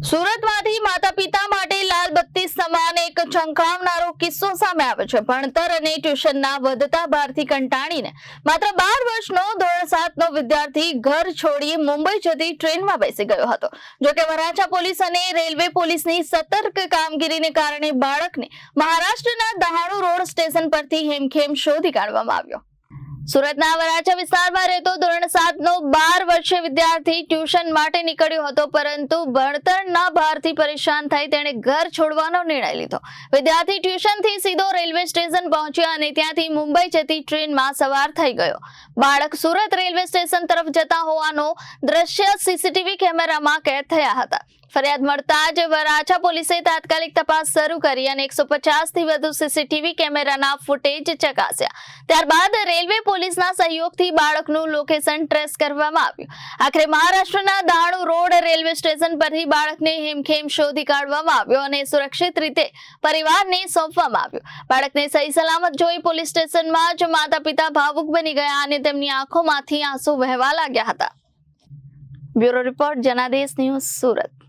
સુરતમાંથી માતા પિતા માટે લાલ બત્તી સમાન એક ચંકાવનારો કિસ્સો સામે આવ્યો છે। ભણતર અને ટ્યુશનના વધતા ભારથી કંટાળીને માત્ર 12 વર્ષનો ધોરણ 7નો વિદ્યાર્થી ઘર છોડી મુંબઈ જતી ટ્રેનમાં બેસી ગયો હતો। જોકે વરાછા પોલીસ અને રેલવે પોલીસની સતર્ક કામગીરીને કારણે બાળકને મહારાષ્ટ્રના દહાણુ રોડ સ્ટેશન પરથી હેમખેમ શોધી કાઢવામાં આવ્યો। સુરતના વરાછા વિસ્તારમાં રહેતો ધોરણ 7નો 12 વર્ષીય વિદ્યાર્થી ટ્યુશન માટે નીકળ્યો હતો, પરંતુ ભણતરના ભારથી પરેશાન થઈ તેણે ઘર છોડવાનો નિર્ણય લીધો। વિદ્યાર્થી ટ્યુશનથી સીધો રેલવે સ્ટેશન પહોંચ્યો અને ત્યાંથી મુંબઈ જતી ટ્રેનમાં સવાર થઈ ગયો। બાળક સુરત રેલવે સ્ટેશન તરફ જતા હોવાનો દ્રશ્ય સીસીટીવી કેમેરામાં કેદ થયા હતા। ફરિયાદ મળતા જ વરાછા પોલીસે તાત્કાલિક તપાસ શરૂ કરી અને 150થી વધુ સીસીટીવી કેમેરાના ફૂટેજ ચકાસ્યા। ત્યારબાદ રેલવે પોલીસના સહયોગથી બાળકનું લોકેશન ટ્રેસ કરવામાં આવ્યું। આખરે મહારાષ્ટ્રના દહાણુ રોડ રેલવે સ્ટેશન પરથી બાળકને હેમખેમ શોધી કાઢવામાં આવ્યો અને સુરક્ષિત રીતે પરિવારને સોંપવામાં આવ્યો। બાળકને સહી સલામત જોઈ પોલીસ સ્ટેશનમાં જ માતા પિતા ભાવુક બની ગયા અને તેમની આંખોમાંથી આંસુ વહેવા લાગ્યા હતા। Bureau report, Janadesh news, Surat.